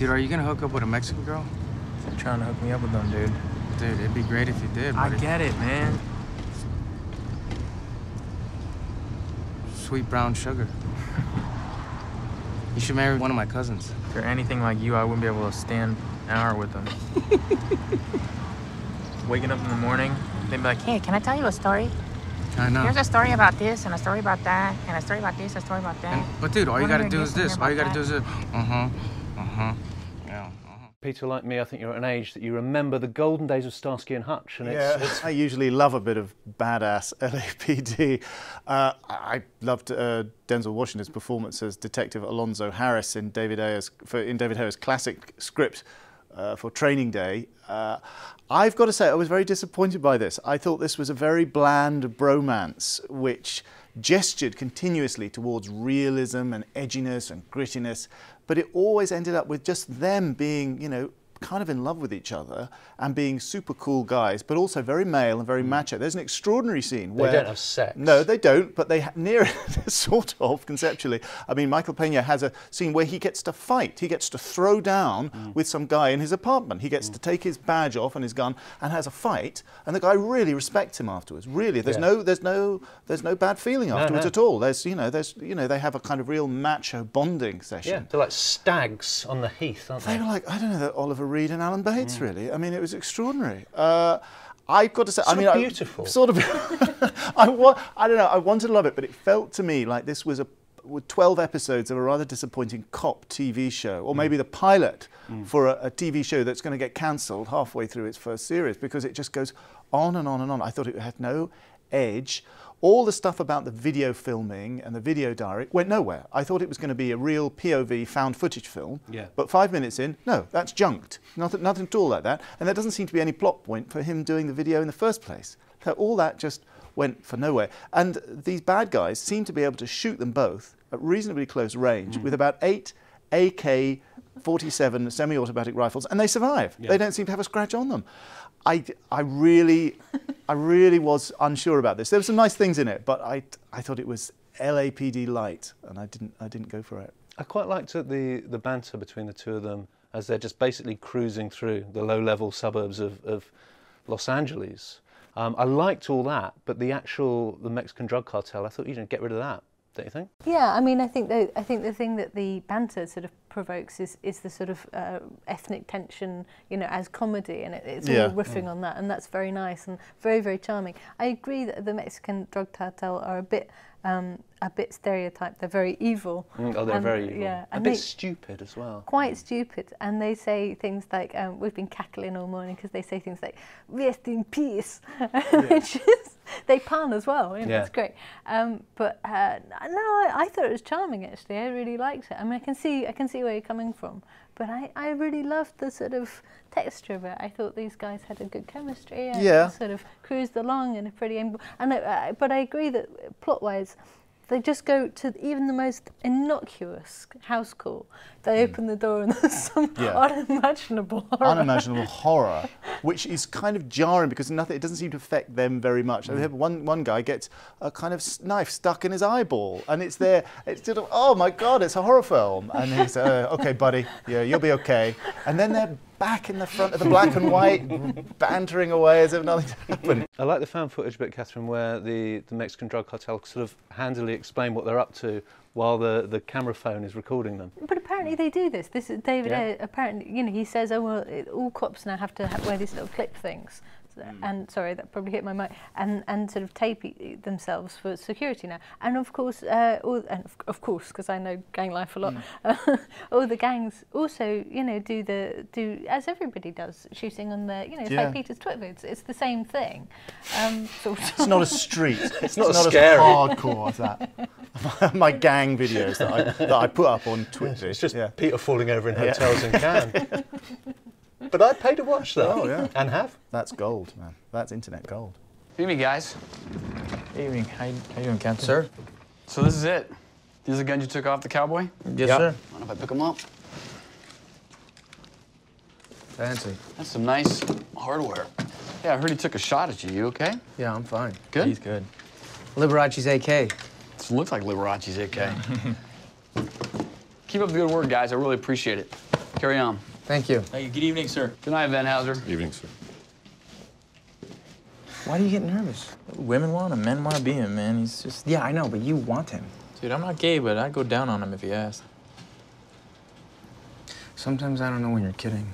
Dude, are you gonna hook up with a Mexican girl? You're trying to hook me up with them, dude. Dude, it'd be great if you did, buddy. I get it, man. Sweet brown sugar. You should marry one of my cousins. If they're anything like you, I wouldn't be able to stand an hour with them. Waking up in the morning, they'd be like, Hey, can I tell you a story? I know. Here's a story about this, and a story about that, and a story about this, a story about that. But dude, all you gotta do is this. All you gotta that. do is this. Yeah. Peter, like me, I think you're at an age that you remember the golden days of Starsky and Hutch, and it's I usually love a bit of badass LAPD. I loved Denzel Washington's performance as Detective Alonzo Harris in David Ayer's classic script for Training Day. I've got to say, I was very disappointed by this. I thought this was a very bland bromance, which gestured continuously towards realism and edginess and grittiness, but it always ended up with just them being, you know, kind of in love with each other and being super cool guys, but also very male and very macho. There's an extraordinary scene where... They don't have sex. No, they don't, but they near sort of, conceptually. I mean, Michael Peña has a scene where he gets to fight. He gets to throw down with some guy in his apartment. He gets to take his badge off and his gun and has a fight, and the guy really respects him afterwards. Really, there's no bad feeling afterwards at all. There's they have a kind of real macho bonding session. Yeah, they're like stags on the heath, aren't they? They were like, I don't know, that Oliver Reed and Alan Bates, really. I mean, it was extraordinary. I've got to say, beautiful. Sort of. I don't know. I wanted to love it, but it felt to me like this was with 12 episodes of a rather disappointing cop TV show, or maybe the pilot for a TV show that's going to get cancelled halfway through its first series, because it just goes on and on and on. I thought it had no edge. All the stuff about the video filming and the video diary went nowhere. I thought it was going to be a real POV found footage film, but 5 minutes in, no, that's junked. Nothing at all like that. And there doesn't seem to be any plot point for him doing the video in the first place. So all that just went for nowhere. And these bad guys seem to be able to shoot them both at reasonably close range with about 8 AK-47 semi-automatic rifles, and they survive. They don't seem to have a scratch on them. I really was unsure about this. There were some nice things in it, but I thought it was LAPD light, and I didn't go for it. I quite liked the banter between the two of them as they're just basically cruising through the low-level suburbs of Los Angeles. I liked all that, but the Mexican drug cartel, I thought you didn't get rid of that. Don't you think? Yeah, I mean, I think the thing that the banter sort of provokes is the sort of ethnic tension, you know, as comedy, and it's all riffing on that, and that's very nice and very, very charming. I agree that the Mexican drug cartel are a bit stereotyped. They're very evil. Oh, they're very evil. Yeah, a bit stupid as well. Quite stupid, and they say things like, we've been cackling all morning because they say things like, rest in peace, which is, they pun as well, you know, it's great. But no, I thought it was charming, actually. I really liked it. I mean, I can see where you're coming from, but I really loved the sort of texture of it. I thought these guys had a good chemistry and sort of cruised along in a pretty... but I agree that plot-wise, they just go to even the most innocuous house call. They open the door and there's some unimaginable horror, which is kind of jarring because it doesn't seem to affect them very much. I mean, one guy gets a kind of knife stuck in his eyeball, and it's there. It's sort of, oh my God, it's a horror film. And he's okay, buddy, yeah, you'll be okay. And then they're back in the front of the black and white, bantering away as if nothing's happened. I like the found footage bit, Catherine, where the Mexican drug cartel sort of handily explain what they're up to while the camera phone is recording them. But apparently they do this. This is David Ayer, apparently, you know, he says, oh, well, all cops now have to wear these little clip things. And sorry, that probably hit my mic. And sort of tape themselves for security now. And of course, because I know gang life a lot, all the gangs also, you know, do as everybody does, shooting on the, you know, it's like Peter's Twitter. It's the same thing. It's not as street. It's not scary. as hardcore as that. My gang videos that I put up on Twitter. It's just Peter falling over in hotels in Cannes. But I pay to watch that. Oh, yeah. And have. That's gold, man. That's internet gold. Evening, guys. Evening. How you doing, Captain? Sir? So this is it. These are the guns you took off the cowboy? Yes, sir. Mind if I pick them up? Fancy. That's some nice hardware. Yeah, I heard he took a shot at you. You okay? Yeah, I'm fine. Good? He's good. Liberace's AK. This looks like Liberace's AK. Keep up the good work, guys. I really appreciate it. Carry on. Thank you. Thank you. Good evening, sir. Good night, Van Hauser. Evening, sir. Why do you get nervous? Women want him, men want to be him, man. He's just... Yeah, I know, but you want him. Dude, I'm not gay, but I'd go down on him if he asked. Sometimes I don't know when you're kidding.